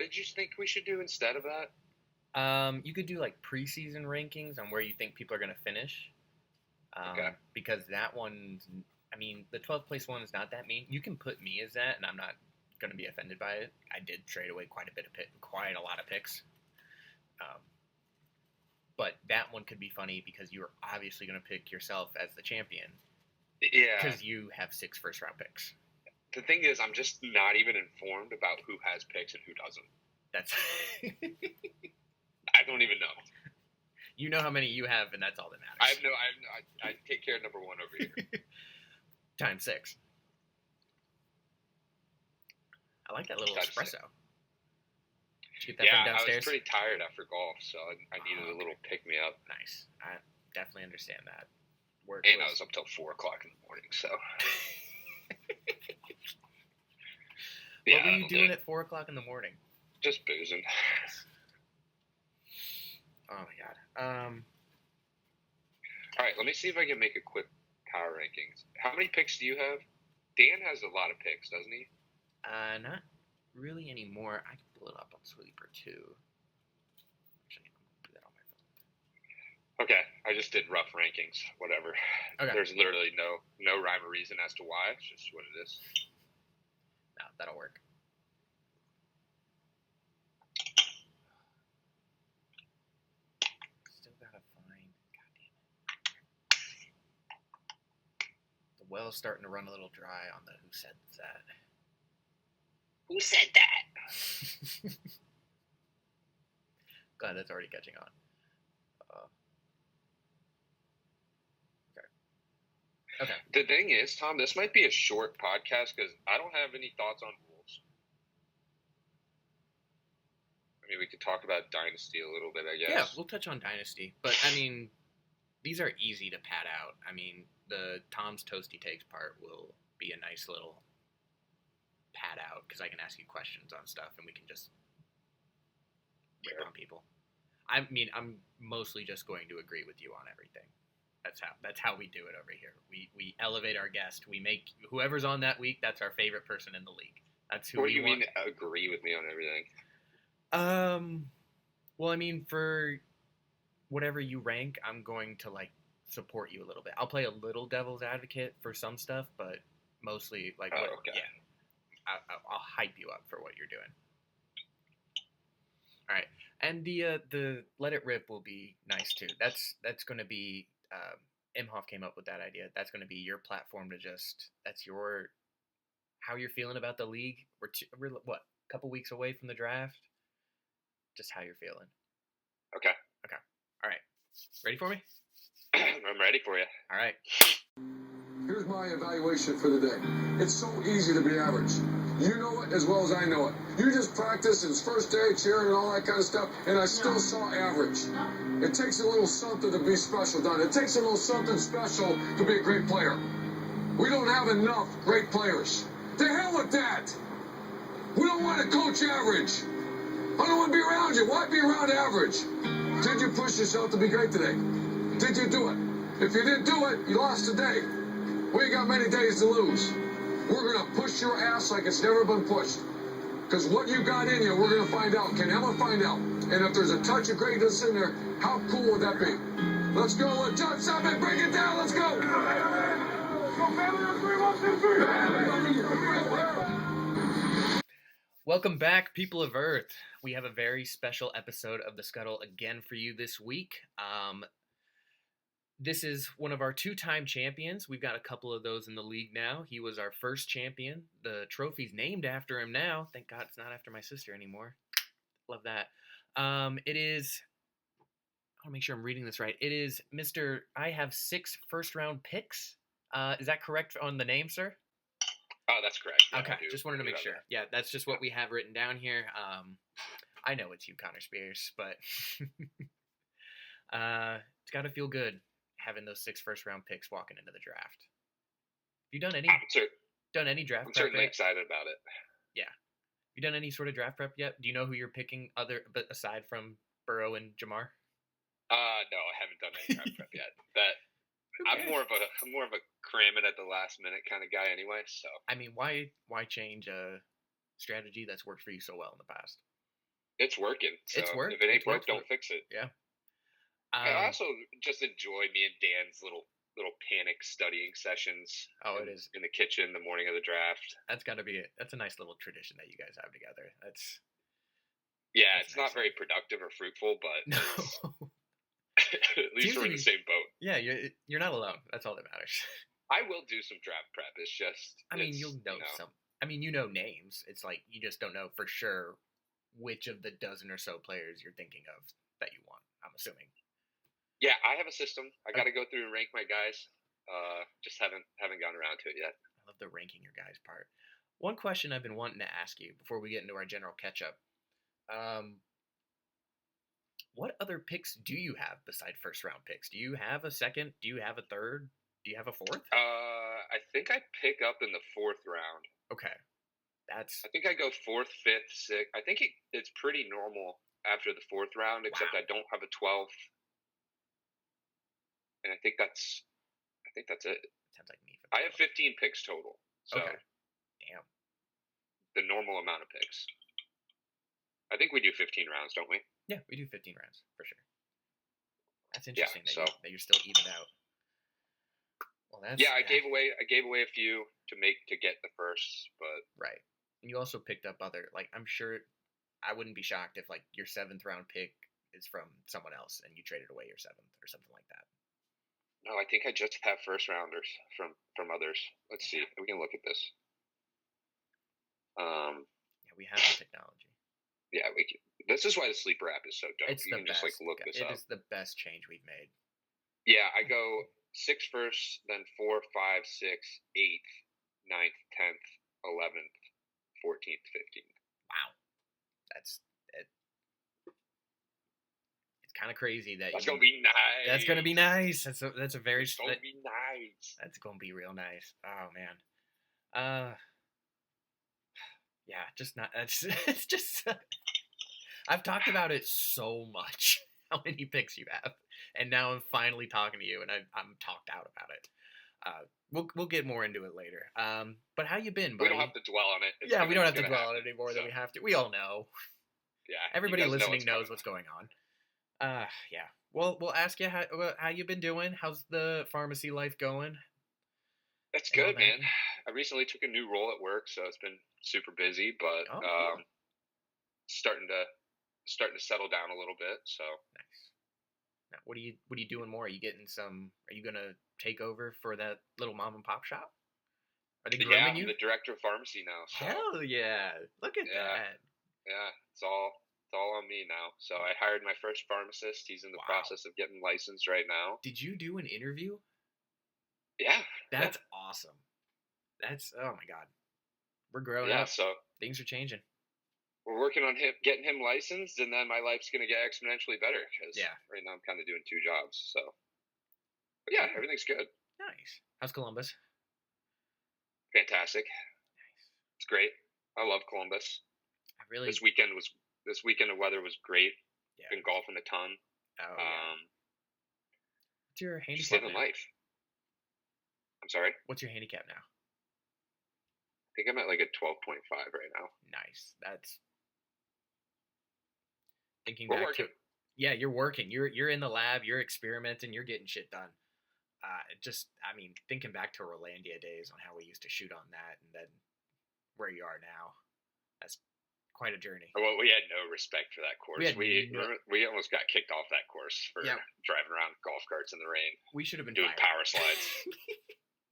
did you think we should do instead of that? You could do like preseason rankings on where you think people are going to finish. Okay. Because that one's, I mean, the 12th place one is not that mean. You can put me as that, and I'm not going to be offended by it. I did trade away quite a lot of picks. But that one could be funny because you're obviously going to pick yourself as the champion. Yeah. Because you have 6 first-round picks. The thing is, I'm just not even informed about who has picks and who doesn't. That's. I don't even know. You know how many you have, and that's all that matters. I take care of number 1 over here. Times 6. I like that little espresso. Did you get that from downstairs? I was pretty tired after golf, so I needed a little pick-me-up. Nice. I definitely understand that. I was up till 4 o'clock in the morning, so. What were you doing at 4 o'clock in the morning? Just boozing. Oh, my God. All right, let me see if I can make a quick power rankings. How many picks do you have? Dan has a lot of picks, doesn't he? Not really anymore. I can pull it up on Sleeper, too. Actually, I'm going to do that on my phone. Okay, I just did rough rankings, whatever. Okay. There's literally no rhyme or reason as to why. It's just what it is. No, that'll work. Still gotta find. God damn it. The well's starting to run a little dry on the Who Said That. Who said that? Glad that's already catching on. Okay. The thing is, Tom, this might be a short podcast because I don't have any thoughts on rules. I mean, we could talk about Dynasty a little bit, I guess. Yeah, we'll touch on Dynasty. But, I mean, these are easy to pad out. I mean, the Tom's Toasty Takes part will be a nice little pad out because I can ask you questions on stuff and we can just rip on people. I mean, I'm mostly just going to agree with you on everything. That's how we do it over here. We elevate our guest. We make whoever's on that week. That's our favorite person in the league. That's who. What do you mean? Agree with me on everything? Well, I mean, for whatever you rank, I'm going to support you a little bit. I'll play a little devil's advocate for some stuff, but mostly okay. Yeah, I'll hype you up for what you're doing. All right, and the Let It Rip will be nice too. That's going to be. Imhoff came up with that idea. That's going to be your platform to that's your how you're feeling about the league. We're a couple weeks away from the draft. Just how you're feeling. Okay. All right. Ready for me? I'm ready for you. All right. Here's my evaluation for the day. It's so easy to be average. You know it as well as I know it. You just practiced, it's first day, cheering and all that kind of stuff, and I still saw average. It takes a little something to be special, Don. It takes a little something special to be a great player. We don't have enough great players. To hell with that! We don't want to coach average. I don't want to be around you. Why be around average? Did you push yourself to be great today? Did you do it? If you didn't do it, you lost today. We ain't got many days to lose. We're going to push your ass like it's never been pushed. Because what you got in you, we're going to find out. Can Emma find out? And if there's a touch of greatness in there, how cool would that be? Let's go. John Simon, bring it down. Let's go. Welcome back, people of Earth. We have a very special episode of the Scuttle again for you this week. This is one of our 2-time champions. We've got a couple of those in the league now. He was our first champion. The trophy's named after him now. Thank God it's not after my sister anymore. Love that. It is, I want to make sure I'm reading this right. It is Mr. I have 6 first-round picks. Is that correct on the name, sir? Oh, that's correct. Yeah, okay, just wanted to make sure. Yeah, that's just what we have written down here. I know it's you, Connor Spears, but it's got to feel good having those 6 first-round picks walking into the draft. Have you done any draft prep? I'm certainly excited about it. Yeah. Have you done any sort of draft prep yet? Do you know who you're picking but aside from Burrow and Jamar? No, I haven't done any draft prep yet. Okay. I'm more of a cram it at the last minute kind of guy anyway, so. I mean, why change a strategy that's worked for you so well in the past? It's working. So It's worked. if it ain't It's worked broke, don't fix it. Yeah. I also just enjoy me and Dan's little panic studying sessions. It is. In the kitchen the morning of the draft. That's got to be it. That's a nice little tradition that you guys have together. That's it's not very productive or fruitful, but no. At least we're in the same boat. Yeah, you're not alone. That's all that matters. I will do some draft prep. It's just. You'll know some. You know names. It's like you just don't know for sure which of the dozen or so players you're thinking of that you want. I'm assuming. Yeah, I have a system. I got to go through and rank my guys. Just haven't gotten around to it yet. I love the ranking your guys part. One question I've been wanting to ask you before we get into our general catch up. What other picks do you have beside first round picks? Do you have a second? Do you have a third? Do you have a fourth? I think I pick up in the fourth round. Okay. I think I go fourth, fifth, sixth. I think it's pretty normal after the fourth round, except I don't have a 12th. And I think that's it. Sounds like me. I have 15 picks total. So okay. Damn. The normal amount of picks. I think we do 15 rounds, don't we? Yeah, we do 15 rounds for sure. That's interesting that you're still even out. Well, I gave away a few to get the first, but right. And you also picked up other, like, I'm sure I wouldn't be shocked if like your 7th round pick is from someone else and you traded away your 7th or something like that. No, I think I just have first rounders from others. Let's see. We can look at this. Yeah, we have the technology. Yeah, we can. This is why the sleeper app is so dope. It's you can best. just like look this up. It is the best change we've made. Yeah, I go 6 first, then 4, 5, 6, 8th, 9th, 10th, 11th, 14th, 15th. Wow, that's it. It's kind of crazy that that's gonna be nice. That's gonna be nice. That's a very. It's gonna be nice. That's gonna be real nice. Oh man. Yeah, just not. It's just. I've talked about it so much. How many picks you have, and now I'm finally talking to you, and I'm talked out about it. We'll get more into it later. But how you been, buddy? We don't have to dwell on it. We don't have to dwell on it anymore than we have to. We all know. Yeah. Everybody listening knows what's going on. Yeah. Well, we'll ask you how you been doing. How's the pharmacy life going? That's good, man. I recently took a new role at work, so it's been super busy, but starting to settle down a little bit. So nice. Now, what are you doing more? Are you getting Are you gonna take over for that little mom and pop shop? Are they grooming you? I'm the director of pharmacy now. So. Hell yeah! Look at that. Yeah, it's all on me now. So I hired my first pharmacist. He's in the process of getting licensed right now. Did you do an interview? Yeah. That's awesome. That's oh my god. We're growing up. So things are changing. We're working on getting him licensed, and then my life's gonna get exponentially better because right now I'm kind of doing 2 jobs. So, but yeah, everything's good. Nice. How's Columbus? Fantastic. Nice. It's great. I love Columbus. This weekend of weather was great. Yeah. Been golfing a ton. Oh yeah. What's your handicap? Just living life. I'm sorry. What's your handicap now? I think I'm at like a 12.5 right now. Nice. That's thinking We're back working. Yeah, you're working. You're in the lab. You're experimenting. You're getting shit done. Thinking back to Rolandia days on how we used to shoot on that, and then where you are now, that's quite a journey. Well, we had no respect for that course. We almost got kicked off that course for driving around golf carts in the rain. We should have been doing power slides,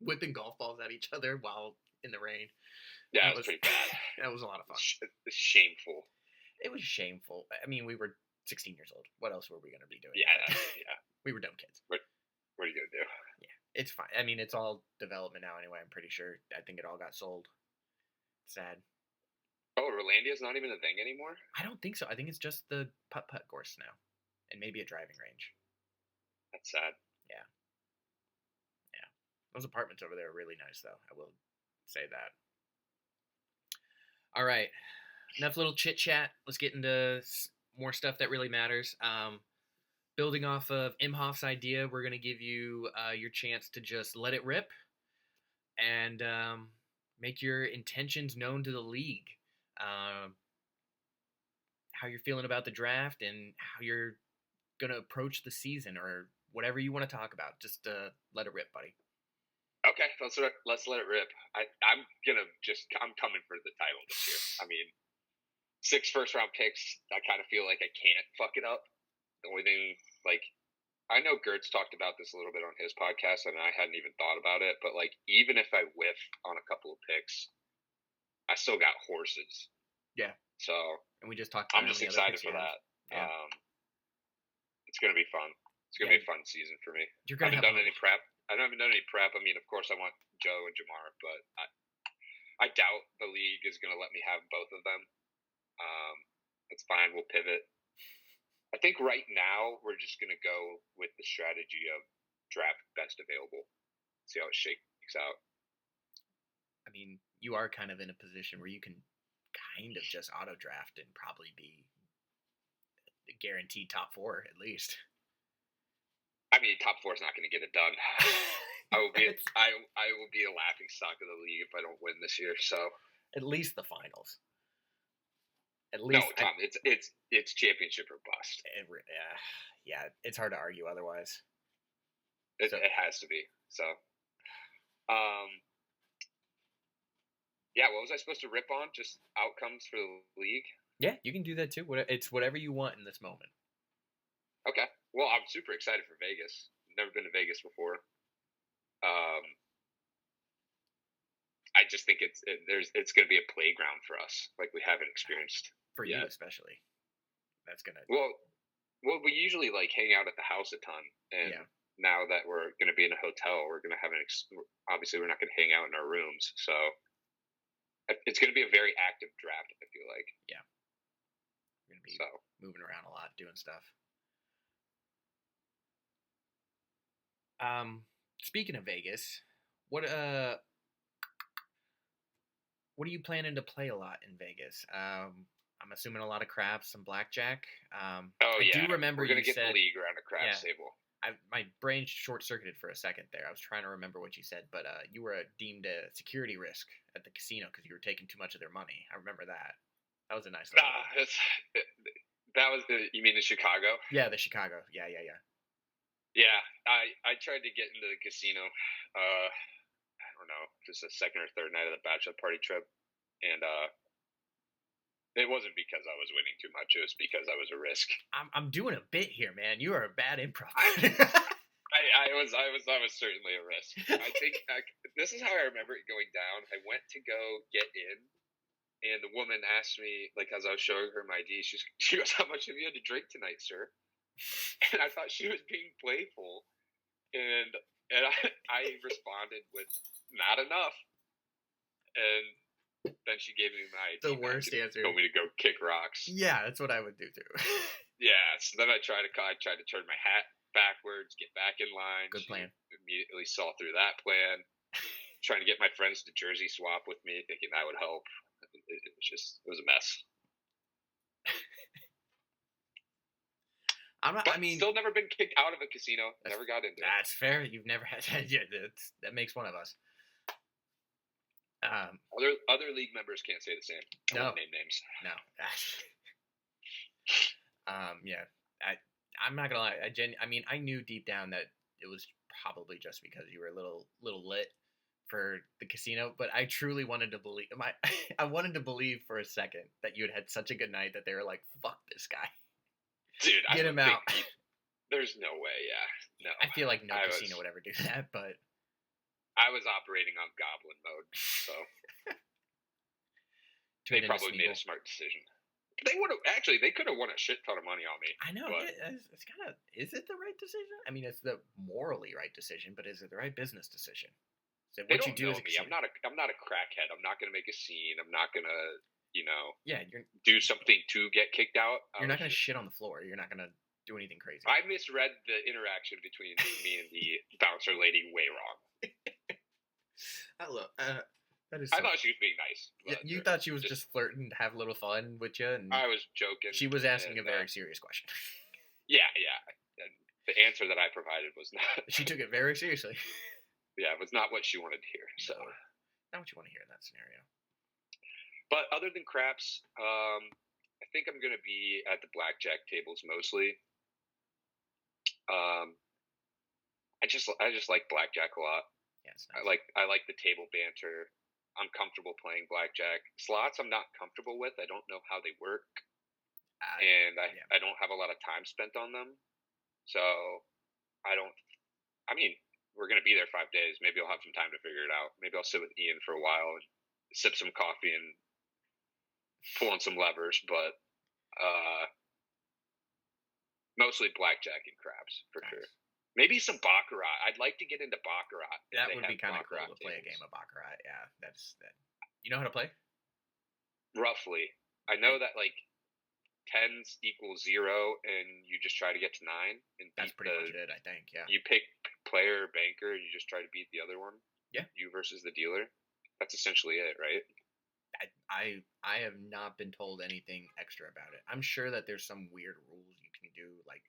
whipping golf balls at each other while in the rain. Yeah, it was pretty bad. That was a lot of fun. It's shameful. It was shameful. I mean, we were 16 years old. What else were we going to be doing? Yeah. We were dumb kids. What are you going to do? Yeah, it's fine. I mean, it's all development now anyway, I'm pretty sure. I think it all got sold. Sad. Oh, Rolandia's not even a thing anymore? I don't think so. I think it's just the putt-putt course now. And maybe a driving range. That's sad. Yeah. Yeah. Those apartments over there are really nice, though. I will say that. All right. Enough little chit-chat. Let's get into more stuff that really matters. Building off of Imhoff's idea, we're going to give you your chance to just let it rip and make your intentions known to the league. how you're feeling about the draft and how you're gonna approach the season or whatever you want to talk about. Just let it rip, buddy. Okay, let's let it rip. I'm coming for the title this year. I mean, 6 first-round picks. I kind of feel like I can't fuck it up. The only thing, like, I know Gertz talked about this a little bit on his podcast, and I hadn't even thought about it. But like, even if I whiff on a couple of picks, I still got horses. Yeah. So, and we just talked. I'm just excited for that. Yeah. It's gonna be fun. It's gonna be a fun season for me. I haven't done any prep. I haven't done any prep. I mean, of course, I want Joe and Jamar, but I doubt the league is going to let me have both of them. It's fine. We'll pivot. I think right now we're just going to go with the strategy of draft best available. See how it shakes out. I mean, you are kind of in a position where you can kind of just auto draft and probably be guaranteed top 4 at least. I mean, top 4 is not going to get it done. I will be a laughing stock of the league if I don't win this year. So at least the finals. At least no, Tom. It's championship or bust. Yeah. It's hard to argue otherwise. It has to be. So, yeah. What was I supposed to rip on? Just outcomes for the league. Yeah, you can do that too. It's whatever you want in this moment. Okay. Well, I'm super excited for Vegas. Never been to Vegas before. I just think it's going to be a playground for us, like we haven't experienced for yet. You especially. That's gonna. Well, we usually like hang out at the house a ton, and now that we're going to be in a hotel, we're going to have obviously we're not going to hang out in our rooms, so it's going to be a very active draft. I feel like. Yeah. We're going to be moving around a lot, doing stuff. Speaking of Vegas, what are you planning to play a lot in Vegas? I'm assuming a lot of craps, some blackjack. I do remember we're gonna get the league around a craps table. My brain short-circuited for a second there. I was trying to remember what you said, but you were deemed a security risk at the casino because you were taking too much of their money. I remember that. That was a nice. That was you mean in Chicago? Yeah, the Chicago. Yeah. Yeah, I tried to get into the casino. I don't know, just a second or third night of the bachelor party trip, and it wasn't because I was winning too much. It was because I was a risk. I'm doing a bit here, man. You are a bad improv. I was certainly a risk. I think this is how I remember it going down. I went to go get in, and the woman asked me, like, as I was showing her my ID, she goes, "How much have you had to drink tonight, sir?" And I thought she was being playful, and I responded with "not enough," and then she gave me my ID. The worst answer. Told me to go kick rocks. Yeah, that's what I would do too. Yeah, so then I tried to turn my hat backwards, get back in line. Good plan. Immediately saw through that plan. Trying to get my friends to jersey swap with me, thinking that would help. It was a mess. Still never been kicked out of a casino. Never got into it. That's fair. You've never had that. Yeah, that makes one of us. Other league members can't say the same. I won't name names. No. Yeah. I'm not gonna lie. I knew deep down that it was probably just because you were a little lit for the casino, but I truly wanted to believe. I wanted to believe for a second that you had such a good night that they were like, "Fuck this guy." Dude, get him out. There's no way, no. I feel like no casino would ever do that, but I was operating on goblin mode, so they probably made a smart decision. They could have won a shit ton of money on me. I know. It's kind of. Is it the right decision? I mean, it's the morally right decision, but is it the right business decision? So what you do know me. I'm not a crackhead. I'm not gonna make a scene. I'm not gonna. Do something to get kicked out. You're not going to shit on the floor. You're not going to do anything crazy. I misread the interaction between me and the bouncer lady way wrong. I thought she was being nice. You thought she was just flirting to have a little fun with you? And I was joking. She was asking a very serious question. Yeah. And the answer that I provided was not... She took it very seriously. Yeah, it was not what she wanted to hear. So not what you want to hear in that scenario. But other than craps, I think I'm gonna be at the blackjack tables mostly. I just like blackjack a lot. Yeah, it's nice. I like the table banter. I'm comfortable playing blackjack. Slots I'm not comfortable with. I don't know how they work, and I don't have a lot of time spent on them. So I don't. I mean, we're gonna be there 5 days. Maybe I'll have some time to figure it out. Maybe I'll sit with Ian for a while and sip some coffee and pull on some levers. But mostly blackjack and craps for sure. Maybe some baccarat. I'd like to get into baccarat. That would be kind of cool to play a game of baccarat. Yeah, that's that. You know how to play? Roughly, I know that like tens equals 0, and you just try to get to 9. And that's pretty much it, I think. Yeah. You pick player or banker, and you just try to beat the other one. Yeah. You versus the dealer. That's essentially it, right? I have not been told anything extra about it. I'm sure that there's some weird rules you can do, like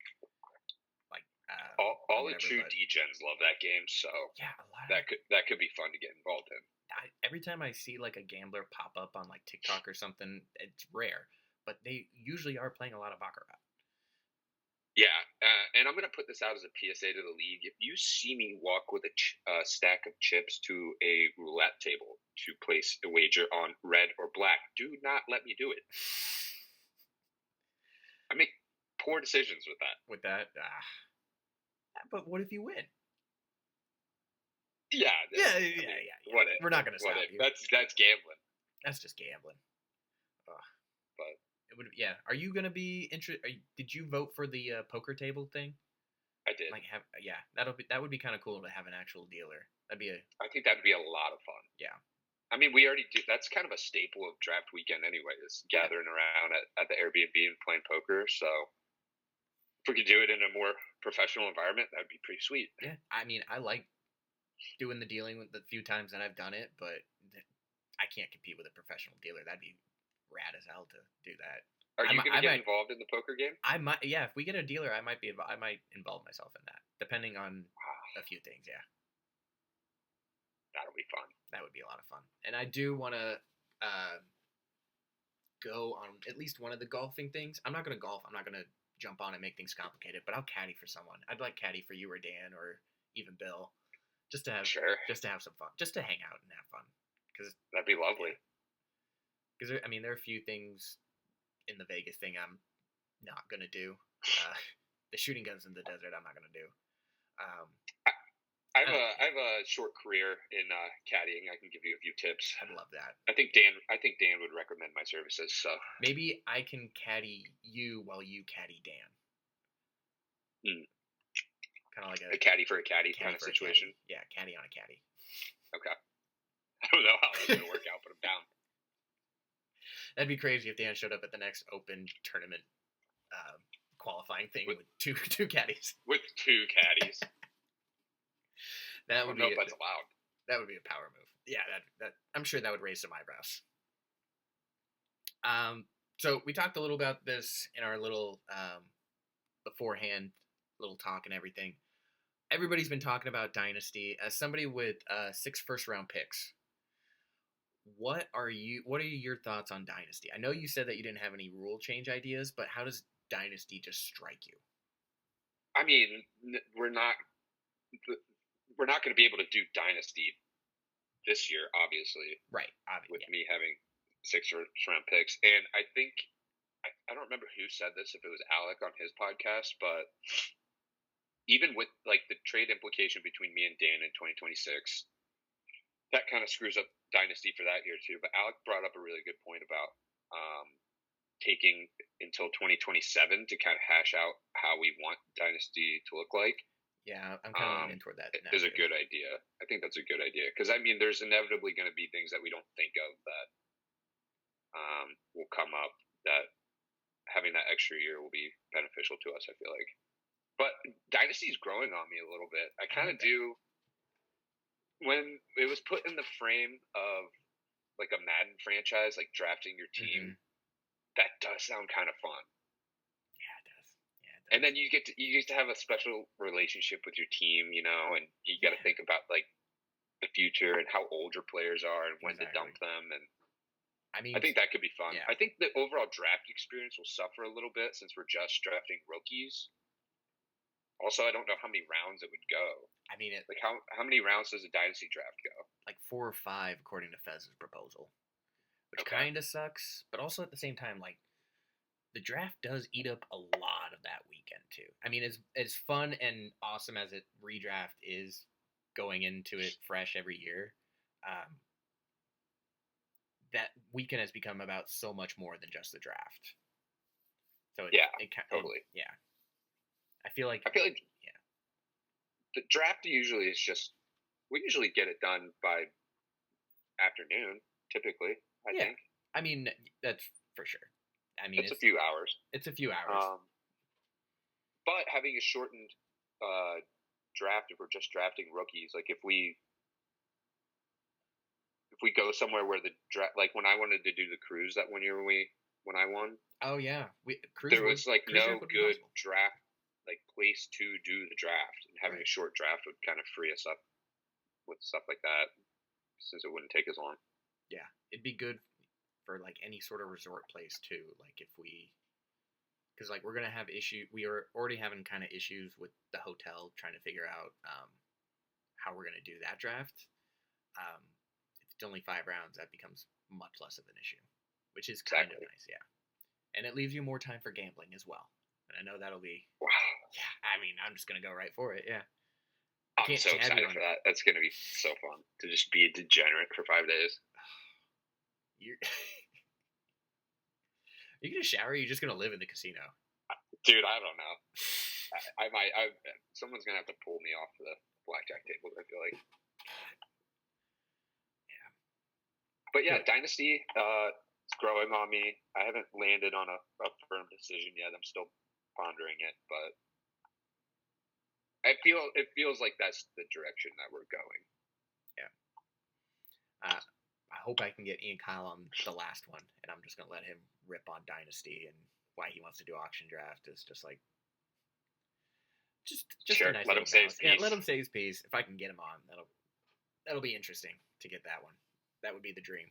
all the true degens love that game, so yeah, that could be fun to get involved in. Every time I see like a gambler pop up on like TikTok or something, it's rare, but they usually are playing a lot of baccarat. Yeah, and I'm gonna put this out as a PSA to the league. If you see me walk with a stack of chips to a roulette table to place a wager on red or black, do not let me do it. I make poor decisions with that. But what if you win? Yeah. Yeah. We're not going to stop you. That's gambling. That's just gambling. But it would. Yeah. Are you going to be interested? Did you vote for the poker table thing? I did. That would be kind of cool to have an actual dealer. I think that'd be a lot of fun. Yeah. I mean, we already do. That's kind of a staple of draft weekend anyway, is gathering around at the Airbnb and playing poker. So if we could do it in a more professional environment, that'd be pretty sweet. Yeah. I mean, I like doing the dealing with the few times that I've done it, but I can't compete with a professional dealer. That'd be rad as hell to do that. Are you going to get involved in the poker game? I might. Yeah. If we get a dealer, I might involve myself in that, depending on a few things. Yeah. That'll be fun. That would be a lot of fun. And I do want to go on at least one of the golfing things. I'm not going to golf. I'm not going to jump on and make things complicated, but I'll caddy for someone. I'd like caddy for you or Dan or even Bill, just to have some fun, just to hang out and have fun. Cause that'd be lovely. Because I mean, there are a few things in the Vegas thing I'm not going to do. The shooting guns in the desert I'm not going to do. I have a short career in caddying. I can give you a few tips. I'd love that. I think Dan would recommend my services. So maybe I can caddy you while you caddy Dan. Kind of like a caddy for a caddy kind of situation. Yeah, caddy on a caddy. Okay. I don't know how that's going to work out, but I'm down. That'd be crazy if Dan showed up at the next open tournament qualifying thing with two caddies. With two caddies. That would be. That's allowed. That would be a power move. Yeah, that I'm sure that would raise some eyebrows. So we talked a little about this in our little beforehand little talk and everything. Everybody's been talking about Dynasty. As somebody with 6 first-round picks, what are your thoughts on Dynasty? I know you said that you didn't have any rule change ideas, but how does Dynasty just strike you? I mean, we're not going to be able to do Dynasty this year, obviously. Right. With me having 6 first-round picks. And I think, I don't remember who said this, if it was Alec on his podcast, but even with like the trade implication between me and Dan in 2026, that kind of screws up Dynasty for that year too. But Alec brought up a really good point about taking until 2027 to kind of hash out how we want Dynasty to look like. Yeah, I'm kind of leaning toward that. Is a good idea. I think that's a good idea because I mean, there's inevitably going to be things that we don't think of that will come up. That having that extra year will be beneficial to us. I feel like, but Dynasty is growing on me a little bit. I kind of do. When it was put in the frame of like a Madden franchise, like drafting your team, that does sound kind of fun. Yeah, it does. And then you get to have a special relationship with your team, you know, and you got to think about like the future and how old your players are and when to dump them. And I mean, I think that could be fun. Yeah. I think the overall draft experience will suffer a little bit since we're just drafting rookies. Also, I don't know how many rounds it would go. I mean, how many rounds does a dynasty draft go? Like 4 or 5, according to Fez's proposal, which kind of sucks. But also at the same time, like the draft does eat up a lot of that weekend too. I mean, as fun and awesome as it redraft is, going into it fresh every year, that weekend has become about so much more than just the draft. So totally. I feel like the draft usually is just, we usually get it done by afternoon, typically, I think. I mean, that's for sure. I mean, it's a few hours. It's a few hours. But having a shortened draft, if we're just drafting rookies, like if we go somewhere where the draft, like when I wanted to do the cruise that one year when I won. Oh yeah, there was like no good draft, like place to do the draft, and having a short draft would kind of free us up with stuff like that, since it wouldn't take as long. Yeah, it'd be good for like any sort of resort place too. Like if because like we're gonna have we are already having kind of issues with the hotel trying to figure out how we're gonna do that draft. If it's only 5 rounds, that becomes much less of an issue, which is kind of nice. Yeah, and it leaves you more time for gambling as well. And I know that'll be. Wow. Yeah, I mean, I'm just gonna go right for it. Yeah. I'm so excited for that. That's gonna be so fun to just be a degenerate for 5 days. You're you gonna shower? Or are you just gonna live in the casino? Dude, I don't know. I might. Someone's gonna have to pull me off the blackjack table, I feel like. Yeah. But yeah, Dynasty. It's growing on me. I haven't landed on a firm decision yet. I'm still pondering it, but it feels like that's the direction that we're going. Yeah. I hope I can get Ian Kyle on the last one, and I'm just gonna let him rip on Dynasty and why he wants to do auction draft is just like just sure. A nice let him say his piece. Yeah, let him say his piece. If I can get him on, that'll be interesting to get that one. That would be the dream.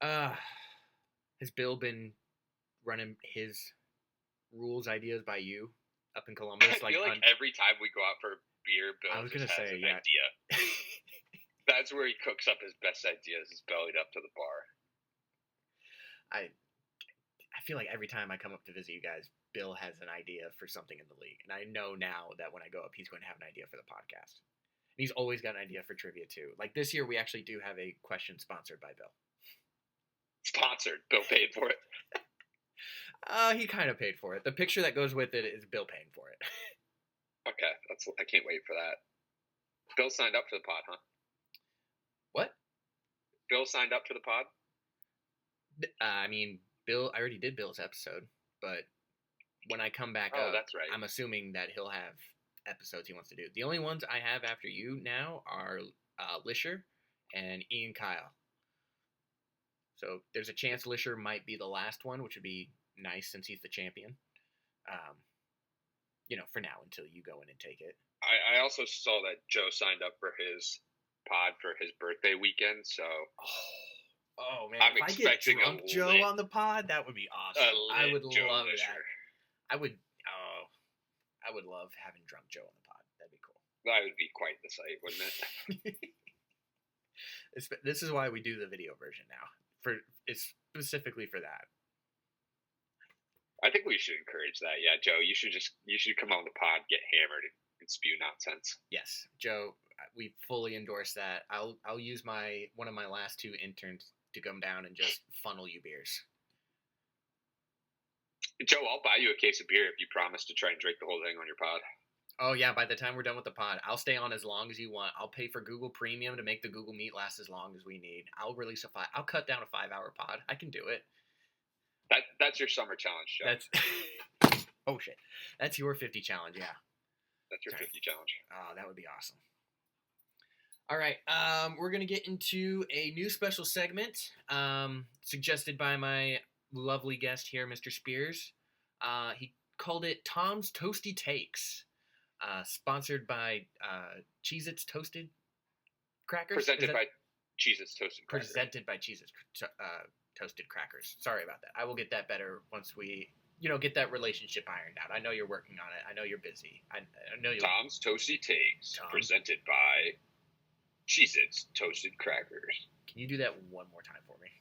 Has Bill been running his rules ideas by you up in Columbus? I feel like every time we go out for beer, Bill has an idea. That's where he cooks up his best ideas, is bellied up to the bar. I feel like every time I come up to visit you guys, Bill has an idea for something in the league. And I know now that when I go up, he's going to have an idea for the podcast. And he's always got an idea for trivia, too. Like this year, we actually do have a question sponsored by Bill. Sponsored? Bill paid for it? He kind of paid for it. The picture that goes with it is Bill paying for it. Okay, I can't wait for that. Bill signed up for the pod, huh? What? Bill signed up for the pod? I mean, Bill. I already did Bill's episode, but when I come back up, that's right. I'm assuming that he'll have episodes he wants to do. The only ones I have after you now are Lisher and Ian Kyle. So there's a chance Lisher might be the last one, which would be nice since he's the champion. For now until you go in and take it. I also saw that Joe signed up for his pod for his birthday weekend, so. Oh man! If I get drunk Joe on the pod, that would be awesome. I would love that. I would love having drunk Joe on the pod. That'd be cool. That would be quite the sight, wouldn't it? This is why we do the video version now. It's specifically for that. I think we should encourage that. Yeah, Joe, you should come on the pod, get hammered, and spew nonsense. Yes, Joe, we fully endorse that. I'll use one of my last 2 interns to come down and just funnel you beers. Joe, I'll buy you a case of beer if you promise to try and drink the whole thing on your pod. Oh yeah, by the time we're done with the pod, I'll stay on as long as you want. I'll pay for Google Premium to make the Google Meet last as long as we need. I'll cut down a 5-hour pod. I can do it. That's your summer challenge, Joe. Oh shit. That's your 50 challenge, yeah. That's your 50 challenge. Oh, that would be awesome. All right, we're gonna get into a new special segment, suggested by my lovely guest here, Mr. Spears. He called it Tom's Toasty Takes, sponsored by Cheez-Its Toasted Crackers. Presented by Cheez-Its Toasted Crackers. Presented by Cheez-Its Toasted Crackers. Sorry about that. I will get that better once we, get that relationship ironed out. I know you're working on it. I know you're busy. I know you. Tom's Toasty Takes, presented by Cheez-Its Toasted Crackers. Can you do that one more time for me?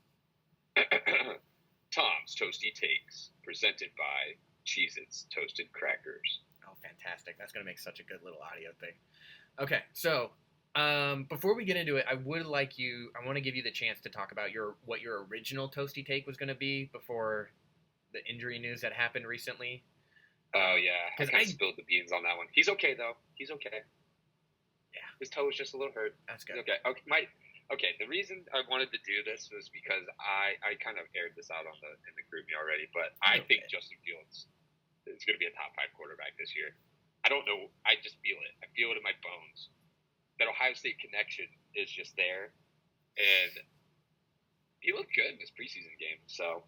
Tom's Toasty Takes, presented by Cheez-Its Toasted Crackers. Oh, fantastic. That's going to make such a good little audio thing. Okay, so before we get into it, I want to give you the chance to talk about what your original Toasty Take was going to be before the injury news that happened recently. Oh, yeah. I kind of spilled the beans on that one. He's okay, though. He's okay. Yeah. His toe was just a little hurt. That's good. Okay. The reason I wanted to do this was because I kind of aired this out in the group already, but I think Justin Fields is going to be a top 5 quarterback this year. I don't know. I just feel it. I feel it in my bones. That Ohio State connection is just there, and he looked good in this preseason game. So,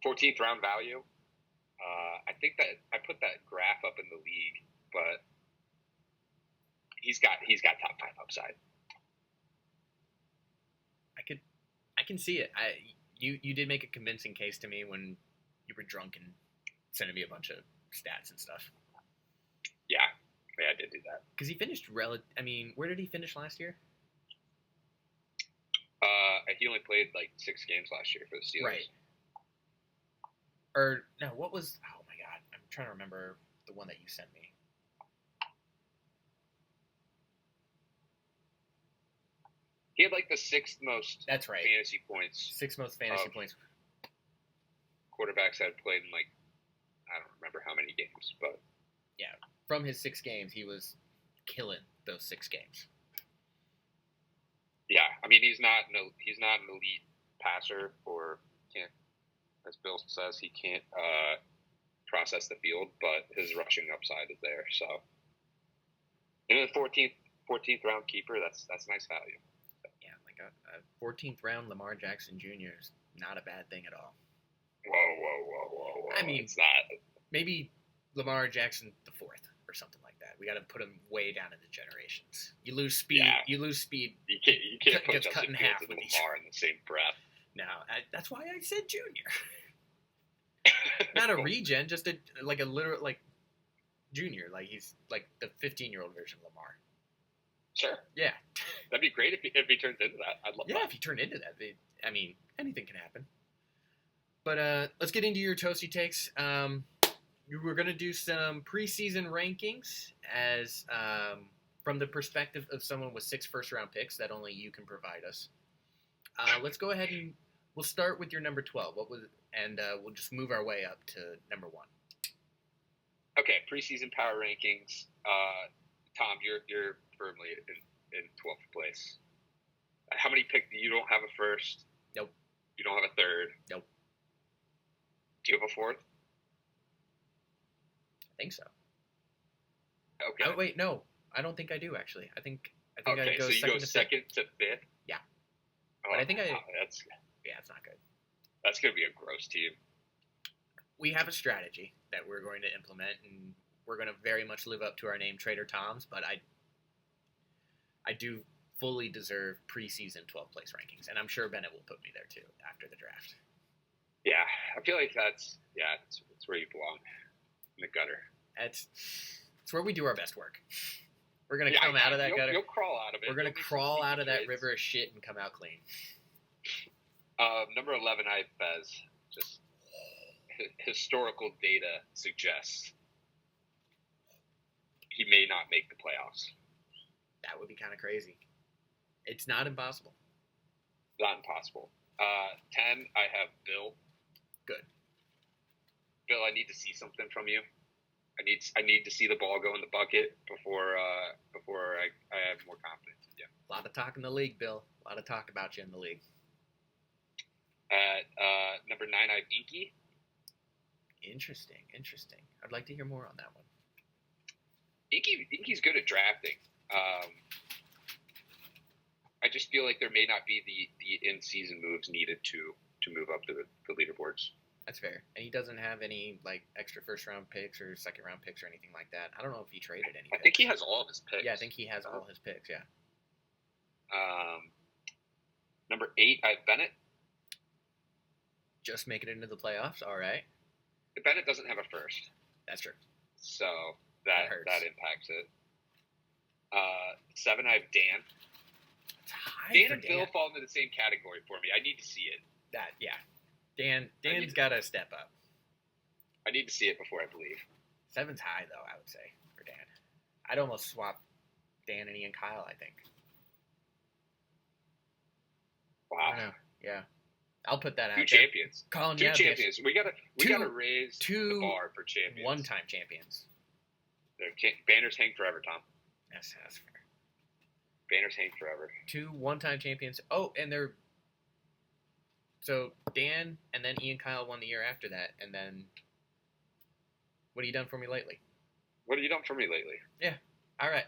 14th round value. I think that I put that graph up in the league, but he's got top 5 upside. I can see it. You did make a convincing case to me when you were drunk and sending me a bunch of stats and stuff. Yeah, I did do that. Because he finished where did he finish last year? He only played like 6 games last year for the Steelers. Right. Or no, what was? Oh my God, I'm trying to remember the one that you sent me. He had like the 6th most. That's right. Fantasy points. 6th most fantasy points. Quarterbacks had played in I don't remember how many games, but yeah, from his 6 games, he was killing those 6 games. Yeah, I mean he's not an elite passer, or can't, as Bill says, he can't process the field, but his rushing upside is there. So, in the 14th round keeper, that's nice value. Yeah, like a 14th round Lamar Jackson Jr. is not a bad thing at all. Whoa. I mean, it's not. Maybe Lamar Jackson the 4th or something like that. We got to put him way down in the generations. You lose speed. Yeah. You lose speed. You can't put gets cut in half and with Lamar in the same breath. No, that's why I said junior. Not a regen, just a literal junior. Like he's like the 15-year-old version of Lamar. Sure. Yeah. That'd be great if he turns into that. I'd love that. Yeah, if he turned into that. Anything can happen. But let's get into your Toasty Takes. We're going to do some preseason rankings as from the perspective of someone with 6 first-round picks that only you can provide us. Let's go ahead and we'll start with your number 12. We'll just move our way up to number 1. Okay, preseason power rankings. Tom, you're firmly in 12th place. How many picks? You don't have a first? Nope. You don't have a third? Nope. Do you have a 4th? I think so. Okay. Oh wait, no, I don't think I do actually. I think okay, I go so you second go to second to 5th. Yeah. Oh, but I think that's it's not good. That's gonna be a gross team. We have a strategy that we're going to implement, and we're going to very much live up to our name, Trader Tom's. But I do fully deserve preseason 12th place rankings, and I'm sure Bennett will put me there too after the draft. Yeah, I feel like that's where you belong, in the gutter. It's where we do our best work. We're gonna come out of that gutter. You'll crawl out of it. We're gonna crawl out of that river of shit and come out clean. Number 11, I have Bez. Just historical data suggests he may not make the playoffs. That would be kind of crazy. It's not impossible. Not impossible. 10, I have Bill. Good. Bill, I need to see something from you. I need to see the ball go in the bucket before I have more confidence in you. A lot of talk in the league, Bill. A lot of talk about you in the league. At number 9, I have Inky. Interesting. I'd like to hear more on that one. Inky's good at drafting. I just feel like there may not be the in-season moves needed to move up the leaderboards. That's fair. And he doesn't have any extra first-round picks or second-round picks or anything like that. I don't know if he traded any. I think he has all of his picks. Yeah, I think he has all his picks, yeah. Number 8, I have Bennett. Just making it into the playoffs. All right. Bennett doesn't have a first. That's true. So that impacts it. 7, I have Dan. Dan and Bill fall into the same category for me. I need to see it. Dan's got to step up. I need to see it before I believe. 7's high, though, I would say, for Dan. I'd almost swap Dan and Ian Kyle, I think. Wow. I don't know. Yeah. I'll put that out. 2 champions. Colin, 2 champions. We gotta raise the bar for champions. 1-time champions. Banners hang forever, Tom. Yes, that's fair. Banners hang forever. 2 1-time champions. Oh, and they're... So, Dan and then Ian Kyle won the year after that, and then... What have you done for me lately? What have you done for me lately? Yeah. All right.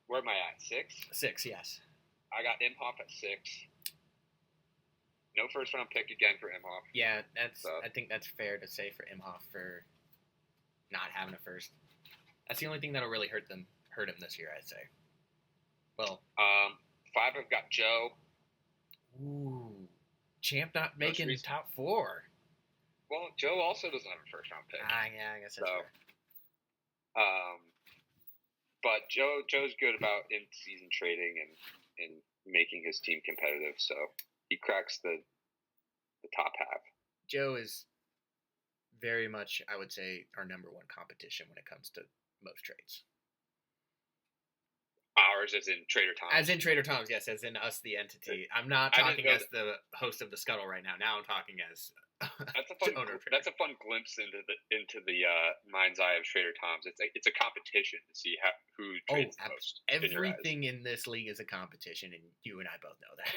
Where am I at? 6? 6, yes. I got Imhoff at 6. No first round pick again for Imhoff. Yeah, I think that's fair to say for Imhoff for not having a first. That's the only thing that'll really hurt him this year, I'd say. Well, 5, I've got Joe. Ooh, Champ not making top 4. Well, Joe also doesn't have a first round pick. Yeah, I guess that's fair. But Joe's good about in season trading and making his team competitive, so he cracks the top half. Joe is very much, I would say, our number 1 competition when it comes to most trades. Ours, as in Trader Tom's. As in Trader Tom's, yes, as in us, the entity. I'm not talking as the host of the Scuttle right now. Now I'm talking as that's a fun glimpse into the mind's eye of Trader Tom's. It's a competition to see who trades the most. Everything in this league is a competition, and you and I both know that.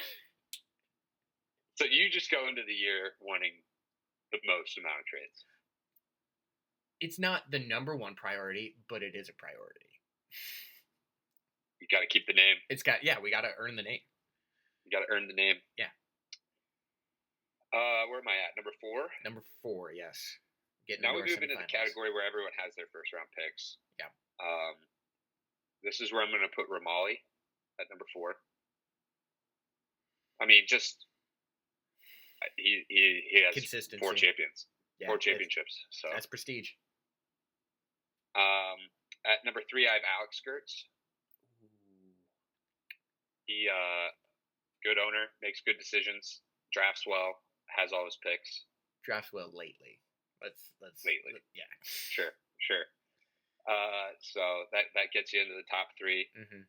So you just go into the year wanting the most amount of trades. It's not the number 1 priority, but it is a priority. You got to keep the name. We got to earn the name. You got to earn the name. Yeah. Where am I at? Number 4? Number 4, yes. Now we move into the category where everyone has their first round picks. Yeah. This is where I'm going to put Ramali at number 4. I mean, just he has consistency. 4 champions, 4 championships. So that's prestige. At number 3, I have Alex Skirts. He good owner, makes good decisions, drafts well, has all his picks. Drafts well lately. Let's lately. Yeah. Sure. So that gets you into the top 3. Mm-hmm.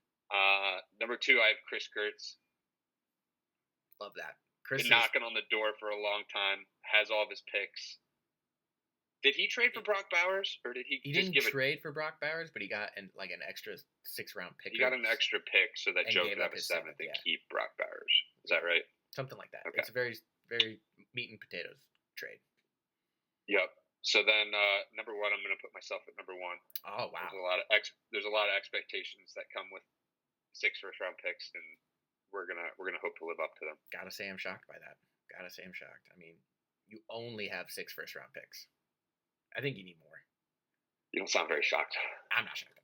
Number 2, I have Chris Gertz. Love that. Chris been knocking on the door for a long time. Has all of his picks. Did he trade for Brock Bowers, or did he? He didn't trade for Brock Bowers, but he got an extra 6-round pick. He got an extra pick so that Joe could have a 7th and keep Brock Bowers. Is that right? Something like that. Okay. It's a very, very meat and potatoes trade. Yep. So then, number 1, I'm going to put myself at number 1. Oh wow! There's a lot of expectations that come with 6 first-round picks, and we're gonna hope to live up to them. Gotta say, I'm shocked by that. I mean, you only have 6 first-round picks. I think you need more. You don't sound very shocked. I'm not shocked.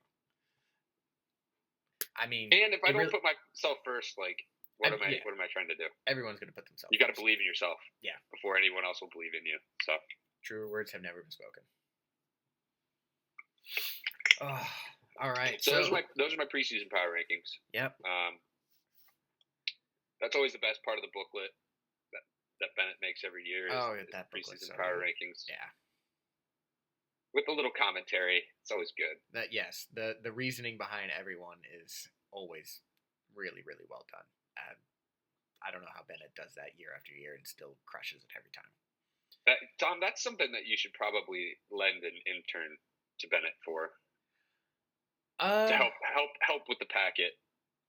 I mean, and if I don't put myself first, what am I trying to do? Everyone's gonna put themselves. You got to believe in yourself. Yeah. Before anyone else will believe in you. So. Truer words have never been spoken. Oh, all right. So those are my preseason power rankings. Yep. That's always the best part of the booklet that Bennett makes every year. Is that preseason power rankings. Yeah. With a little commentary, it's always good. The reasoning behind everyone is always really, really well done. I don't know how Bennett does that year after year and still crushes it every time. Tom, that's something that you should probably lend an intern to Bennett for. To help with the packet.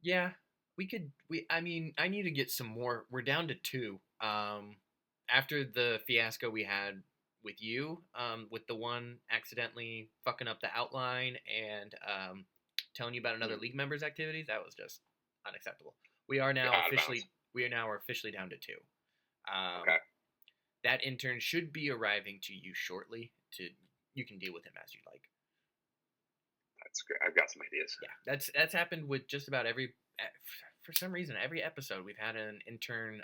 Yeah, we could. I need to get some more. We're down to 2. After the fiasco we had with you, with the one accidentally fucking up the outline and telling you about another league member's activities, that was just unacceptable. We are now officially down to 2. Okay. That intern should be arriving to you shortly. You can deal with him as you like. That's great. I've got some ideas. Yeah, that's happened with just about every. For some reason, every episode we've had an intern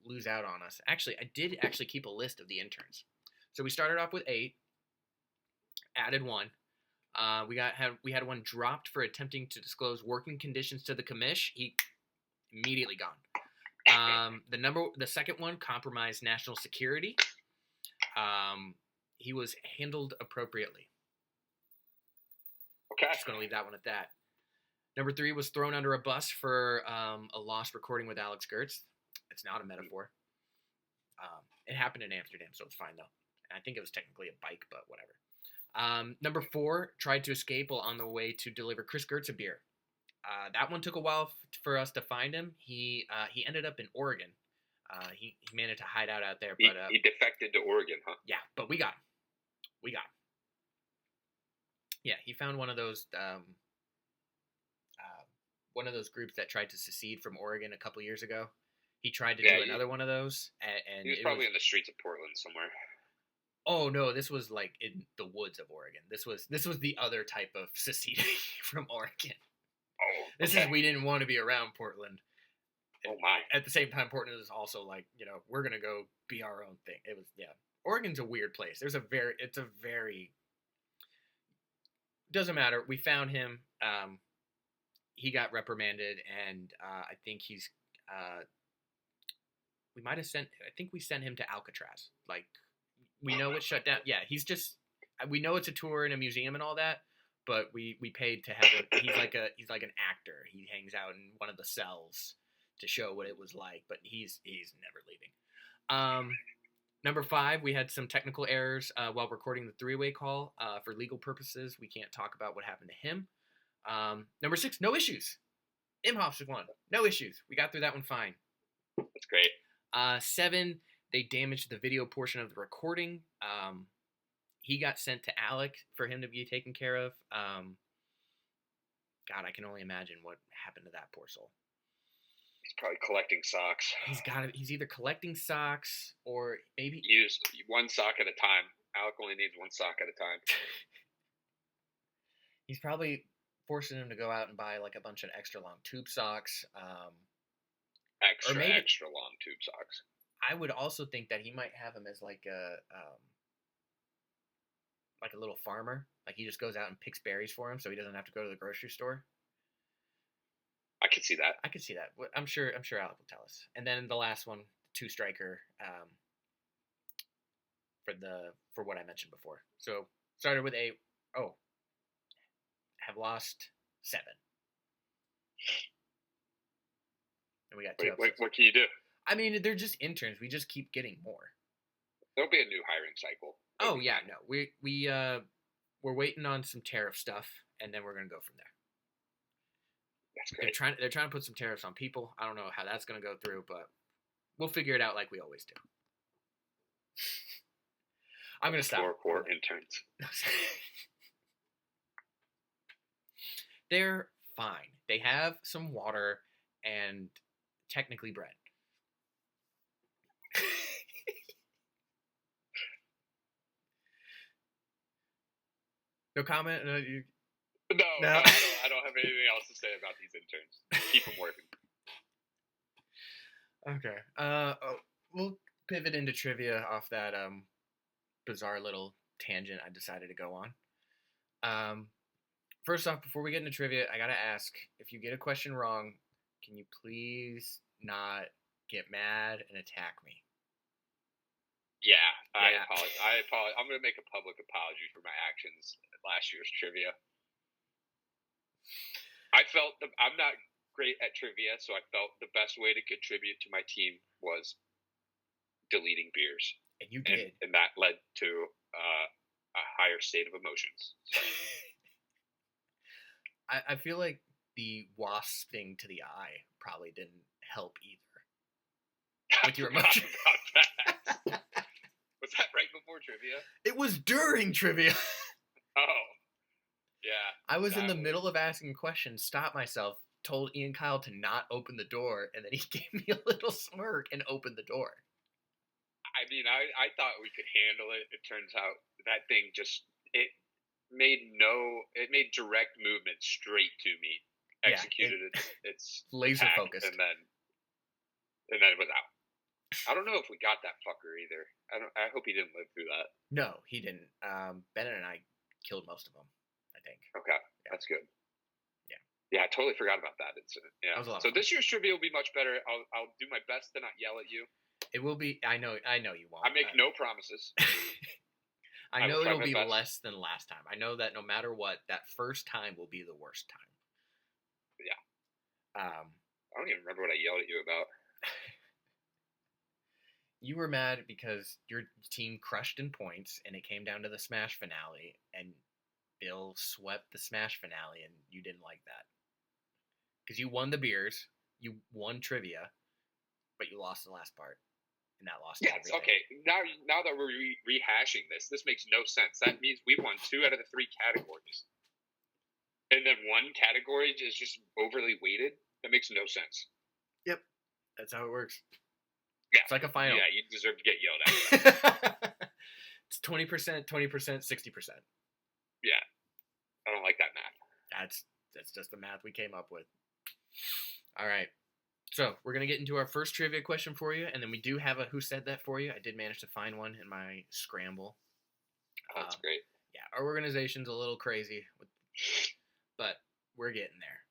lose out on us. Actually, I did keep a list of the interns. So we started off with 8, added 1. We had one dropped for attempting to disclose working conditions to the commish. He immediately gone. The second one compromised national security. He was handled appropriately. Okay. Just gonna leave that one at that. Number 3 was thrown under a bus for a lost recording with Alex Gertz. It's not a metaphor. It happened in Amsterdam, so it's fine though. I think it was technically a bike, but whatever. Number 4 tried to escape while on the way to deliver Chris Gertz a beer. That one took a while for us to find him. He ended up in Oregon. He managed to hide out there, but he defected to Oregon, huh? Yeah, but we got him. Yeah, he found one of those groups that tried to secede from Oregon a couple years ago. He tried to do another one of those, and he was probably in the streets of Portland somewhere. Oh no, this was like in the woods of Oregon. This was the other type of seceding from Oregon. Oh, okay. This is we didn't want to be around Portland. Oh my! At the same time, Portland is also like, we're gonna go be our own thing. It was Oregon's a weird place. Doesn't matter. We found him. He got reprimanded, and I think he's. We sent him to Alcatraz. Like, we know it's shut down. Yeah, he's just. We know it's a tour and a museum and all that, but we paid to have him. He's like an actor. He hangs out in one of the cells to show what it was like, but he's never leaving. Number 5, we had some technical errors while recording the 3-way call. For legal purposes, we can't talk about what happened to him. Number 6, no issues. Imhoff's was one. No issues. We got through that one fine. That's great. 7, they damaged the video portion of the recording. He got sent to Alec for him to be taken care of. God, I can only imagine what happened to that poor soul. He's probably collecting socks. He's either collecting socks or maybe use one sock at a time. Alec only needs one sock at a time. He's probably forcing him to go out and buy like a bunch of extra long tube socks. Extra long tube socks. I would also think that he might have him as like a little farmer. Like he just goes out and picks berries for him, so he doesn't have to go to the grocery store. I could see that. I'm sure Alec will tell us. And then the last one, 2-striker, for what I mentioned before. So started with 8. Oh, have lost 7. And we got 2 episodes. What can you do? I mean, they're just interns. We just keep getting more. There'll be a new hiring cycle. Oh yeah, no. We're waiting on some tariff stuff, and then we're gonna go from there. That's great. They're trying to put some tariffs on people. I don't know how that's gonna go through, but we'll figure it out like we always do. I'm gonna stop. Poor interns. They're fine. They have some water and technically bread. No comment? No. I don't have anything else to say about these interns. Keep them working. Okay. We'll pivot into trivia off that bizarre little tangent I decided to go on. First off, before we get into trivia, I gotta ask, if you get a question wrong, can you please not get mad and attack me? Yeah. I apologize. I'm going to make a public apology for my actions at last year's trivia. I'm not great at trivia, so I felt the best way to contribute to my team was deleting beers. And you did. And that led to a higher state of emotions. So. I feel like the wasp thing to the eye probably didn't help either. With your emotions. Was that right before trivia? It was during trivia. Oh. Yeah. I was in the middle of asking questions, stopped myself, told Ian Kyle to not open the door, and then he gave me a little smirk and opened the door. I mean, I thought we could handle it. It turns out that thing made direct movement straight to me. Executed its laser attack, focused, and then it was out. I don't know if we got that fucker either. I hope he didn't live through that. No, he didn't. Bennett and I killed most of them, I think. Okay, yeah. That's good. Yeah, I totally forgot about that incident. Yeah. So this year's trivia will be much better. I'll do my best to not yell at you. It will be. I know you won't. I make no promises. I know it'll be less than last time. I know that no matter what, that first time will be the worst time. Yeah. I don't even remember what I yelled at you about. You were mad because your team crushed in points, and it came down to the Smash finale, and Bill swept the Smash finale, and you didn't like that. Because you won the beers, you won trivia, but you lost the last part. And that lost everything. Okay. Now that we're rehashing this makes no sense. That means we won 2 out of the 3 categories. And then one category is just overly weighted? That makes no sense. Yep. That's how it works. Yeah. It's like a final. Yeah, you deserve to get yelled at. It's 20%, 20%, 60%. Yeah. I don't like that math. That's just the math we came up with. All right. So, we're going to get into our first trivia question for you, and then we do have a Who Said That for you. I did manage to find one in my scramble. Oh, that's great. Yeah, our organization's a little crazy, but we're getting there.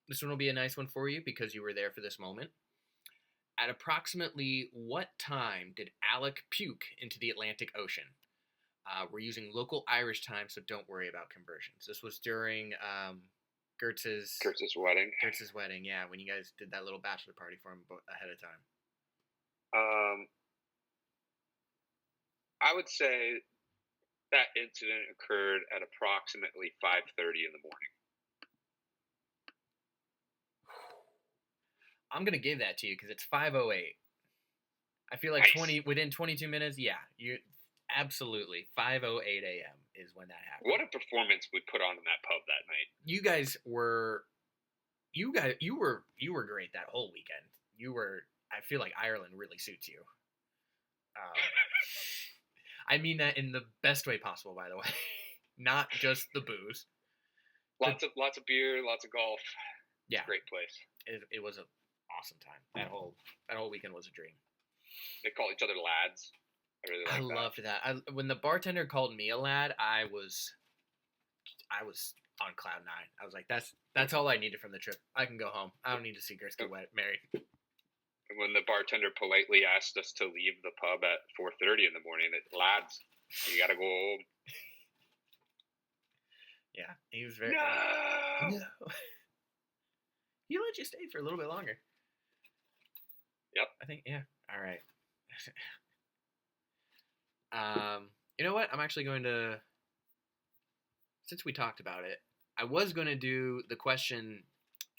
This one will be a nice one for you because you were there for this moment. At approximately what time did Alec puke into the Atlantic Ocean? We're using local Irish time, so don't worry about conversions. This was during Gertz's wedding. Gertz's wedding, yeah, when you guys did that little bachelor party for him ahead of time. I would say that incident occurred at approximately 5:30 in the morning. I'm gonna give that to you because it's 5:08. I feel like nice. Within 22 minutes, yeah, you absolutely 5:08 a.m. is when that happened. What a performance we put on in that pub that night. You were great that whole weekend. I feel like Ireland really suits you. I mean that in the best way possible, by the way. Not just the booze. Lots of beer, lots of golf. Yeah, it's a great place. It was an awesome time. That whole weekend was a dream. They call each other lads. I really like that. Loved that. When the bartender called me a lad, I was on cloud 9. I was like, that's all I needed from the trip. I can go home. I don't need to see Gertz get married. And when the bartender politely asked us to leave the pub at 4:30 in the morning, lads, you gotta go home. Yeah, he was very. No. He let you stay for a little bit longer. Yep. I think, yeah. All right. You know what? I'm actually going to, since we talked about it, I was going to do the question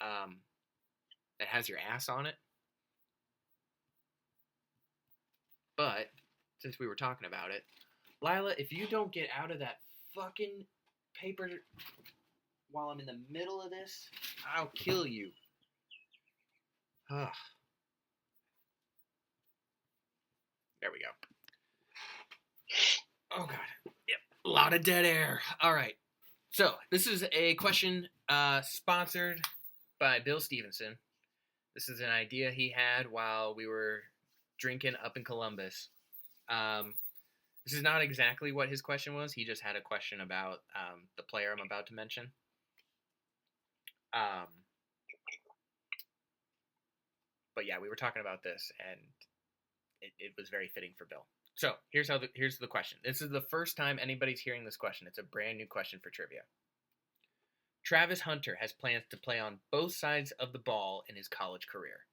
that has your ass on it. But since we were talking about it, Lila, if you don't get out of that fucking paper while I'm in the middle of this, I'll kill you. Ugh. There we go. Oh, God. Yep. A lot of dead air. All right. So, this is a question sponsored by Bill Stevenson. This is an idea he had while we were drinking up in Columbus. This is not exactly what his question was. He just had a question about the player I'm about to mention. But yeah, we were talking about this, and it was very fitting for Bill. So here's the question. This is the first time anybody's hearing this question. It's a brand new question for trivia. Travis Hunter has plans to play on both sides of the ball in his college career.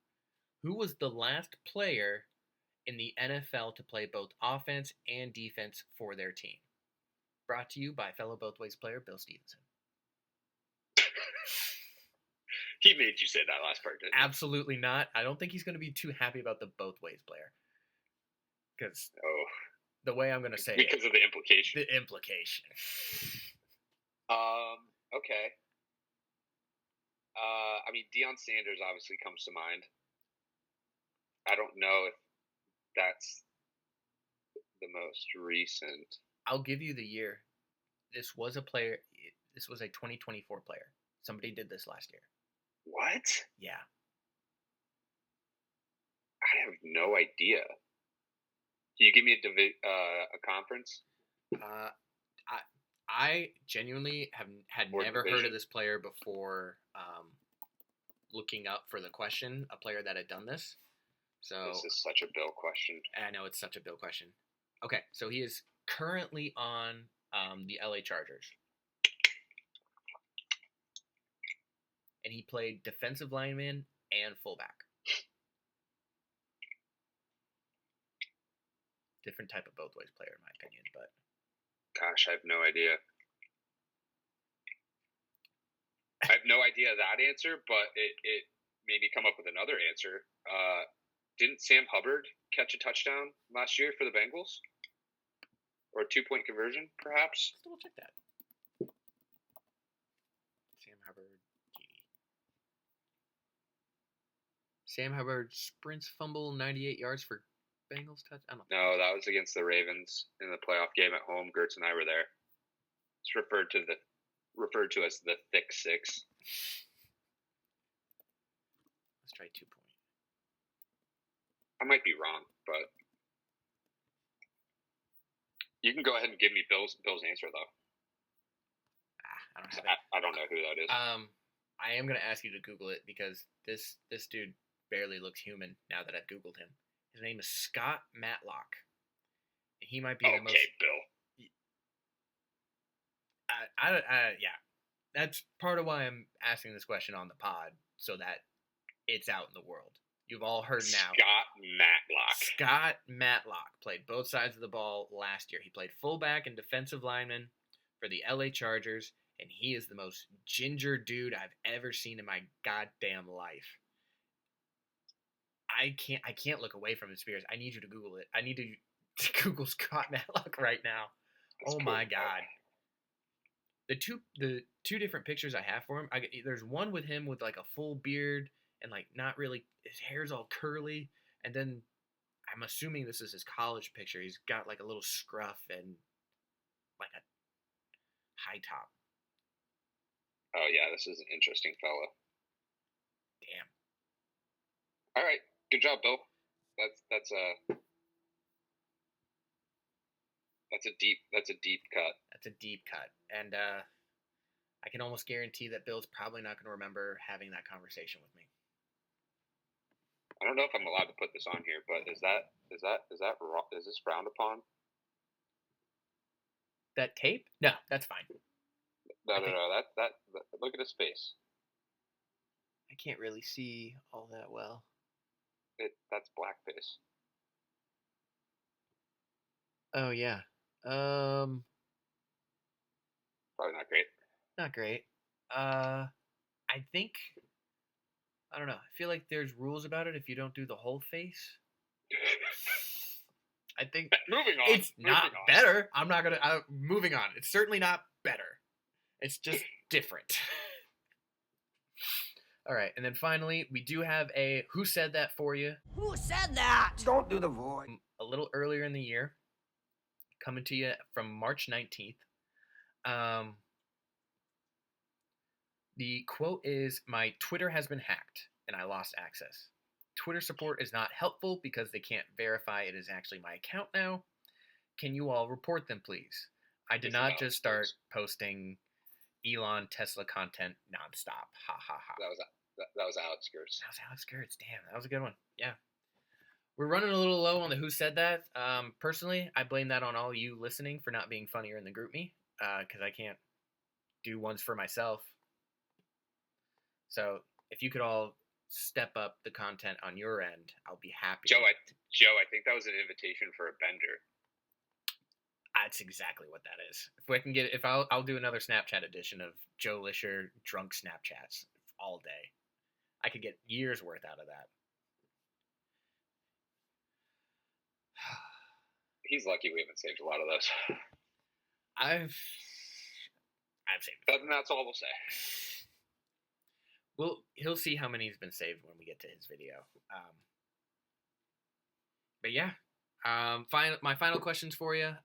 Who was the last player in the NFL to play both offense and defense for their team? Brought to you by fellow both ways player Bill Stevenson. He made you say that last part, didn't he? Absolutely not. I don't think he's going to be too happy about the both ways player. Because the way I'm going to say it. Because of the implication. The implication. Okay. I mean, Deion Sanders obviously comes to mind. I don't know if that's the most recent. I'll give you the year. This was a player. This was a 2024 player. Somebody did this last year. What? Yeah. I have no idea. Can you give me a conference? I genuinely had never heard of this player before looking up for the question, a player that had done this. So this is such a Bill question. I know it's such a Bill question. Okay, so he is currently on the LA Chargers. And he played defensive lineman and fullback. Different type of both ways player, in my opinion, but... Gosh, I have no idea. I have no idea that answer, but it made me come up with another answer. Didn't Sam Hubbard catch a touchdown last year for the Bengals? Or a 2-point conversion, perhaps? Let's double check that. Sam Hubbard. Sam Hubbard sprints fumble 98 yards for Bengals touch. I don't know. No, that was against the Ravens in the playoff game at home. Gertz and I were there. It's referred to as the thick six. Let's try 2-point. I might be wrong, but you can go ahead and give me Bill's answer though. I don't have it. I don't know who that is. I am gonna ask you to Google it because this dude barely looks human now that I've Googled him. His name is Scott Matlock. And he might be the most... Okay, Bill. Yeah. That's part of why I'm asking this question on the pod, so that it's out in the world. You've all heard now. Scott Matlock played both sides of the ball last year. He played fullback and defensive lineman for the LA Chargers, and he is the most ginger dude I've ever seen in my goddamn life. I can't look away from his fears. I need you to Google it. I need to Google Scott Matlock right now. That's cool. My God. The two different pictures I have for him, there's one with him with like a full beard and like not really, his hair's all curly, and then I'm assuming this is his college picture. He's got like a little scruff and like a high top. Oh yeah, this is an interesting fella. Damn. All right, good job, Bill. That's a deep cut. That's a deep cut, and I can almost guarantee that Bill's probably not going to remember having that conversation with me. I don't know if I'm allowed to put this on here, but is this frowned upon? That tape? No, that's fine. No. That look at his face. I can't really see all that well. That's blackface. Oh yeah. Probably not great. Not great. I don't know. I feel like there's rules about it if you don't do the whole face. I think moving on. It's not better. Moving on. It's certainly not better. It's just different. All right, and then finally, we do have a Who Said That for you. Who said that? Don't do the voice. A little earlier in the year, coming to you from March 19th. The quote is, "My Twitter has been hacked, and I lost access. Twitter support is not helpful because they can't verify it is actually my account now. Can you all report them, please? I did not just start posting Elon Tesla content nonstop. Ha ha ha." That was Alex Gertz. That was Alex Gertz. Damn, that was a good one. Yeah. We're running a little low on the Who Said That. Personally, I blame that on all you listening for not being funnier in the group me, because I can't do ones for myself. So if you could all step up the content on your end, I'll be happy. Joe, I think that was an invitation for a bender. That's exactly what that is. I'll do another Snapchat edition of Joe Lisher drunk Snapchats all day. I could get years worth out of that. He's lucky we haven't saved a lot of those. I've saved. But that's all we'll say. He'll see how many's been saved when we get to his video. But yeah, my final questions for you.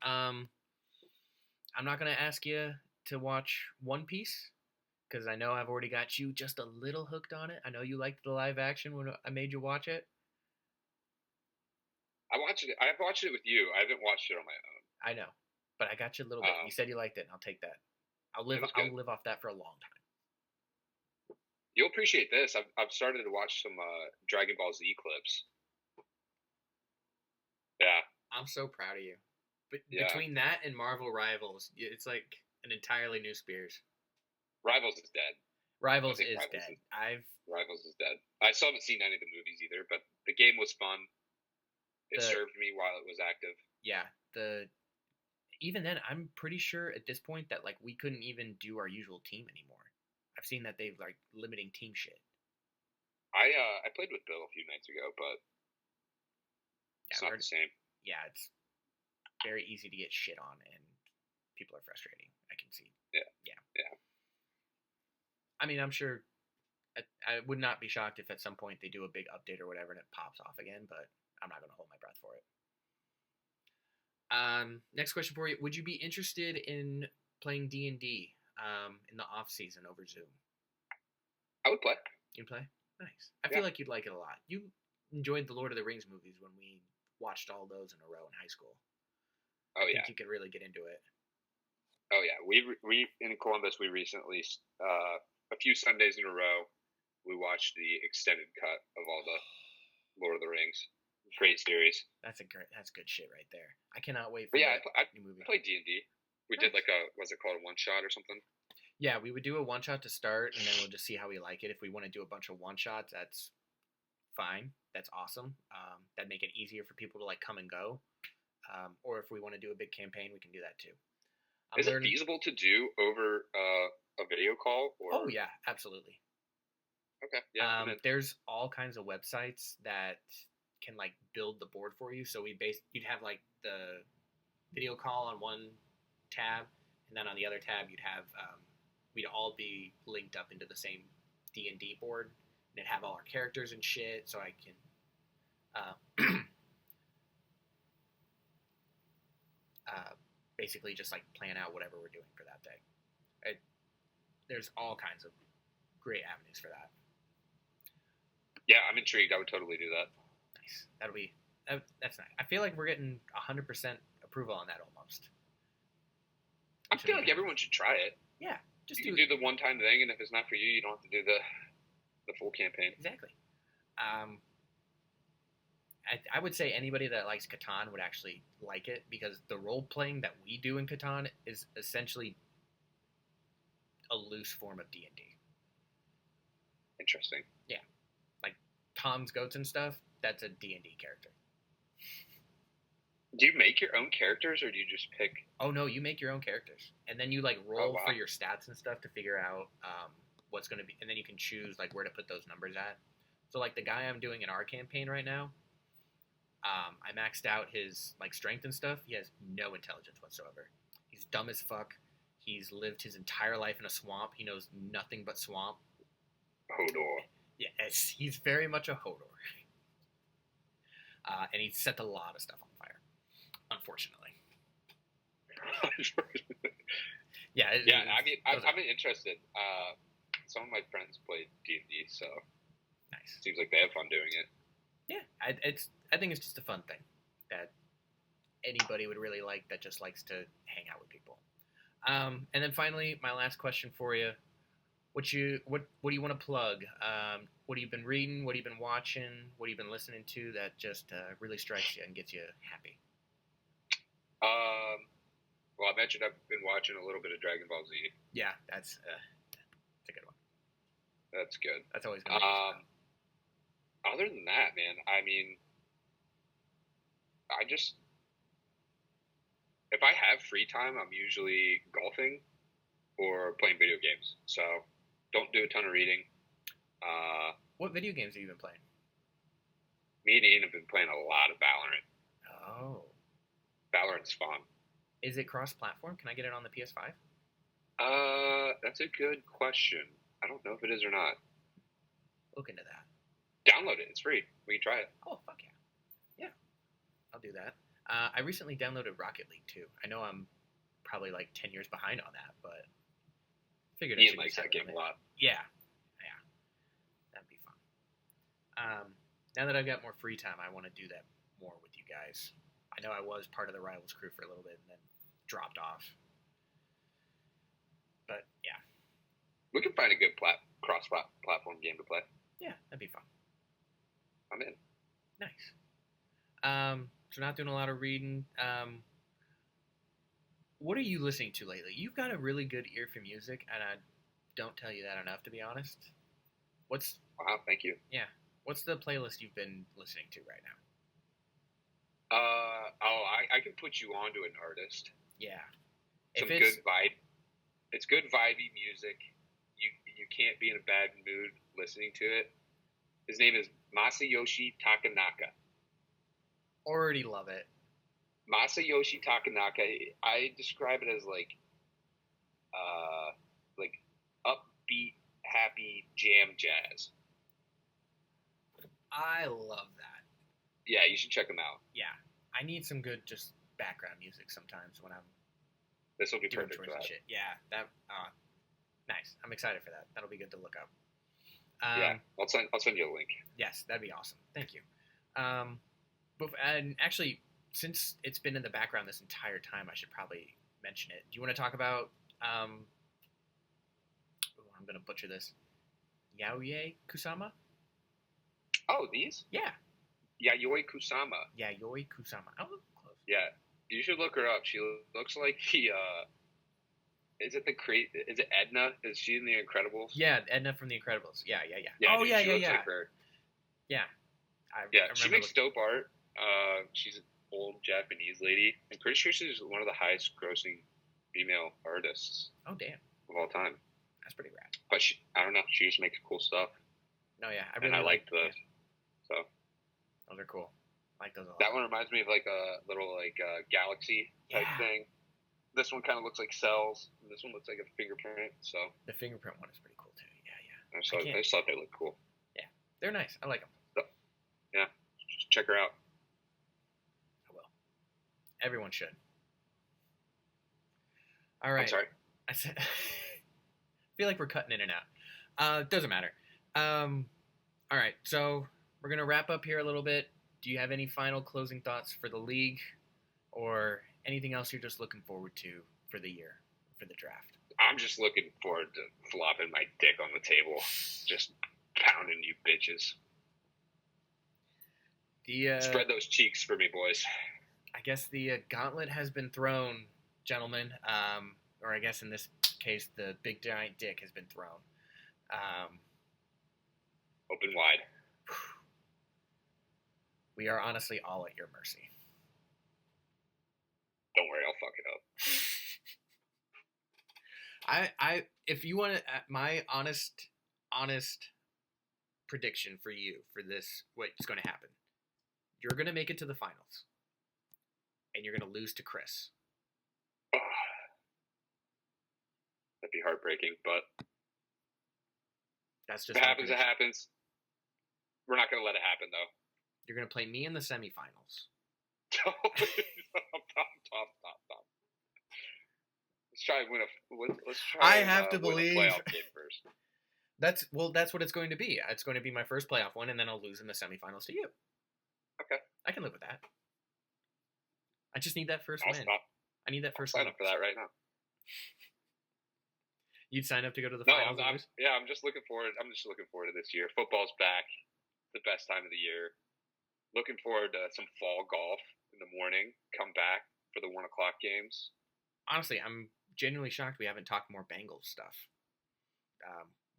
I'm not gonna ask you to watch One Piece because I know I've already got you just a little hooked on it. I know you liked the live action when I made you watch it. I've watched it with you. I haven't watched it on my own. I know, but I got you a little bit. You said you liked it, and I'll take that. I'll live off that for a long time. You'll appreciate this. I've started to watch some Dragon Ball Z clips. Yeah. I'm so proud of you. But between that and Marvel Rivals, it's like an entirely new Spears. Rivals is dead. Rivals is dead. Rivals is dead. I still haven't seen any of the movies either, but the game was fun. It served me while it was active. Yeah. Even then, I'm pretty sure at this point that like we couldn't even do our usual team anymore. I've seen that they've like limiting team shit. I played with Bill a few nights ago, but it's not the same. Yeah, it's very easy to get shit on, and people are frustrating. I can see. Yeah. I mean, I'm sure. I would not be shocked if at some point they do a big update or whatever and it pops off again, but I'm not going to hold my breath for it. Next question for you: would you be interested in playing D&D in the off season over Zoom? I would play. You'd play? Nice. I feel like you'd like it a lot. You enjoyed the Lord of the Rings movies when we watched all those in a row in high school. I think you could really get into it. Oh yeah, we in Columbus we recently a few Sundays in a row we watched the extended cut of all the Lord of the Rings. Great series. That's good shit right there. I cannot wait for I new movie. I played D&D. We did like what's it called, a one shot or something? Yeah, we would do a one shot to start, and then we'll just see how we like it. If we want to do a bunch of one shots, that's fine. That's awesome. That'd make it easier for people to like come and go. Or if we want to do a big campaign, we can do that too. Is it feasible to do over a video call? Or... Oh yeah, absolutely. Okay. Yeah. There's all kinds of websites that can like build the board for you. So you'd have like the video call on one tab, and then on the other tab you'd have we'd all be linked up into the same D&D board, and it'd have all our characters and shit. So I can basically just like plan out whatever we're doing for that day. There's all kinds of great avenues for that. Yeah, I'm intrigued. I would totally do that. Nice. That's nice. I feel like we're getting 100% approval on that almost. I feel like everyone should try it. Yeah, you do the one-time thing, and if it's not for you, you don't have to do the full campaign. Exactly. I would say anybody that likes Catan would actually like it, because the role-playing that we do in Catan is essentially a loose form of D&D. Interesting. Yeah. Like Tom's Goats and stuff, that's a D&D character. Do you make your own characters, or do you just pick? Oh, no, you make your own characters. And then you like roll for your stats and stuff to figure out what's going to be, and then you can choose like where to put those numbers at. So like the guy I'm doing in our campaign right now, I maxed out his like strength and stuff. He has no intelligence whatsoever. He's dumb as fuck. He's lived his entire life in a swamp. He knows nothing but swamp. Hodor. Yes, he's very much a Hodor. And he set a lot of stuff on fire, unfortunately. Yeah. I mean, I'm interested. Some of my friends play D&D, so nice. Seems like they have fun doing it. Yeah, I think it's just a fun thing that anybody would really like that just likes to hang out with people. And then finally, my last question for you: what do you want to plug? What have you been reading? What have you been watching? What have you been listening to that just really strikes you and gets you happy? Well, I mentioned I've been watching a little bit of Dragon Ball Z. Yeah, that's a good one. That's good. That's always good. Other than that, man, I mean, if I have free time, I'm usually golfing or playing video games. So don't do a ton of reading. What video games have you been playing? Me and Ian have been playing a lot of Valorant. Oh. Valorant's fun. Is it cross-platform? Can I get it on the PS5? That's a good question. I don't know if it is or not. Look into that. Download it. It's free. We can try it. Oh, fuck yeah. Yeah. I'll do that. I recently downloaded Rocket League too. I know I'm probably like 10 years behind on that, but figured Ian likes that game a lot. Yeah, that'd be fun. Now that I've got more free time, I want to do that more with you guys. I know I was part of the Rivals crew for a little bit and then dropped off, but yeah, we can find a good cross-platform game to play. Yeah, that'd be fun. I'm in. Nice. So not doing a lot of reading. What are you listening to lately? You've got a really good ear for music, and I don't tell you that enough, to be honest. Wow, thank you. Yeah. What's the playlist you've been listening to right now? I can put you on to an artist. Yeah. Some good vibe. It's good vibey music. You can't be in a bad mood listening to it. His name is Masayoshi Takanaka. Already love it. Masayoshi Takanaka. I describe it as like upbeat, happy jam jazz. I love that. Yeah, you should check him out. Yeah, I need some good just background music sometimes when I'm. This will be doing perfect for that. Shit. Yeah, that. Nice. I'm excited for that. That'll be good to look up. Yeah, I'll send you a link. Yes, that'd be awesome. Thank you. And actually, since it's been in the background this entire time, I should probably mention it. Do you want to talk about? I'm gonna butcher this. Yayoi Kusama. Oh, these? Yeah. Yayoi Kusama. Yayoi Kusama. Oh, close. Yeah, you should look her up. She looks like the. Is it Edna? Is she in The Incredibles? Yeah, Edna from The Incredibles. Yeah. Oh, dude, yeah. She looks like her. Yeah. She makes dope art. She's an old Japanese lady. I'm pretty sure she's one of the highest grossing female artists. Oh, damn. Of all time. That's pretty rad. But I don't know. She just makes cool stuff. No, yeah. I like those. So. Those are cool. I like those a lot. That one reminds me of like a little galaxy type thing. This one kind of looks like cells. And this one looks like a fingerprint. So the fingerprint one is pretty cool too. Yeah. I just thought they looked cool. Yeah, they're nice. I like them. So, yeah, just check her out. I will. Everyone should. All right. I'm sorry. I said. I feel like we're cutting in and out. Doesn't matter. All right. So we're gonna wrap up here a little bit. Do you have any final closing thoughts for the league, or anything else you're just looking forward to for the year, for the draft? I'm just looking forward to flopping my dick on the table, just pounding you bitches. Spread those cheeks for me, boys. I guess the gauntlet has been thrown, gentlemen. Or I guess in this case, the big giant dick has been thrown. Open wide. We are honestly all at your mercy. Don't worry, I'll fuck it up. If you want to, my honest prediction for you for this, what's going to happen? You're going to make it to the finals, and you're going to lose to Chris. That'd be heartbreaking, but that's just if it happens. It happens. We're not going to let it happen, though. You're going to play me in the semifinals. Stop. Let's try and win let's try. I have to believe. Win a playoff game first. That's what it's going to be. It's going to be my first playoff one, and then I'll lose in the semifinals to you. Okay. I can live with that. I just need that first I'll win. Stop. I need that first I'll win. sign up for that right now. You'd sign up to go to the finals? I'm just looking forward. I'm just looking forward to this year. Football's back. The best time of the year. Looking forward to some fall golf in the morning. Come back for the 1:00 games. Honestly, I'm genuinely shocked we haven't talked more Bengals stuff.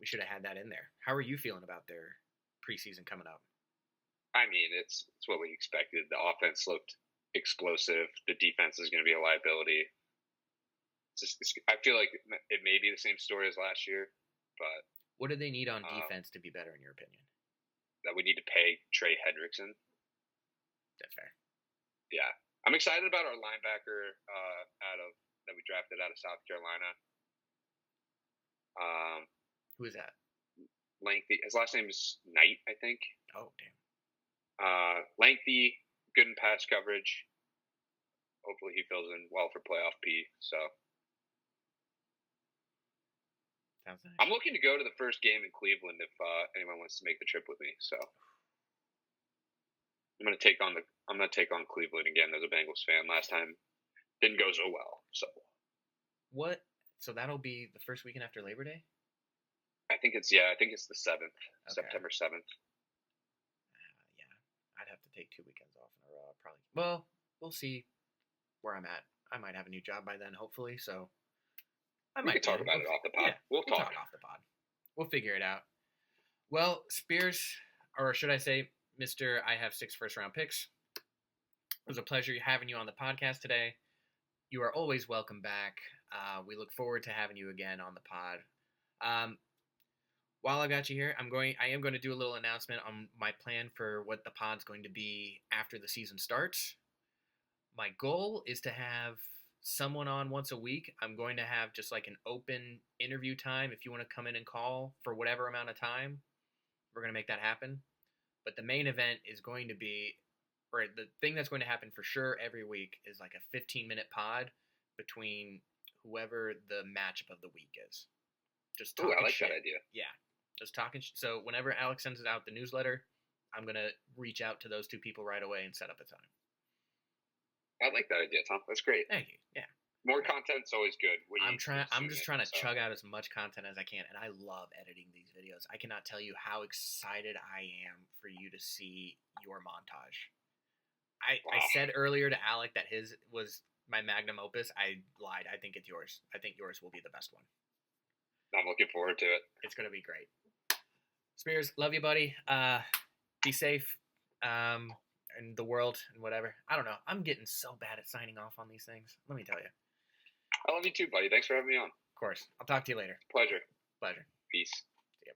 We should have had that in there. How are you feeling about their preseason coming up? I mean, it's what we expected. The offense looked explosive. The defense is going to be a liability. I feel like it may be the same story as last year, but what do they need on defense to be better, in your opinion? That we need to pay Trey Hendrickson. That's fair. Yeah, I'm excited about our linebacker that we drafted out of South Carolina. Who is that? Lengthy. His last name is Knight, I think. Oh, damn. Lengthy, good in pass coverage. hopefully he fills in well for playoff P. So sounds nice. I'm looking to go to the first game in Cleveland if anyone wants to make the trip with me. So I'm gonna take on Cleveland again as a Bengals fan. Last time didn't go so well. So what? So that'll be the first weekend after Labor Day? I think it's the 7th, okay. September 7th. Yeah, I'd have to take 2 weekends off in a row. Probably. Well, we'll see where I'm at. I might have a new job by then, hopefully. So we can talk about it off the pod. Yeah, we'll talk off the pod. We'll figure it out. Well, Spears, or should I say, Mr. I have 6 first-round picks. It was a pleasure having you on the podcast today. You are always welcome back. We look forward to having you again on the pod. While I got you here, I am going to do a little announcement on my plan for what the pod's going to be after the season starts. My goal is to have someone on once a week. I'm going to have just like an open interview time. If you want to come in and call for whatever amount of time, we're going to make that happen. But the main event is going to be, or the thing that's going to happen for sure every week is like a 15-minute pod between whoever the matchup of the week is. Just talking I like shit. That idea. Yeah. Just talking. So whenever Alex sends out the newsletter, I'm going to reach out to those 2 people right away and set up a time. I like that idea, Tom. That's great. Thank you. Yeah. More content's always good. I'm just trying to chug out as much content as I can, and I love editing these videos. I cannot tell you how excited I am for you to see your montage. I said earlier to Alec that his was my magnum opus. I lied. I think it's yours. I think yours will be the best one. I'm looking forward to it. It's going to be great. Spears, love you, buddy. Be safe in the world and whatever. I don't know. I'm getting so bad at signing off on these things. Let me tell you. I love you too, buddy. Thanks for having me on. Of course. I'll talk to you later. Pleasure. Peace. Yep.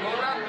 Ora,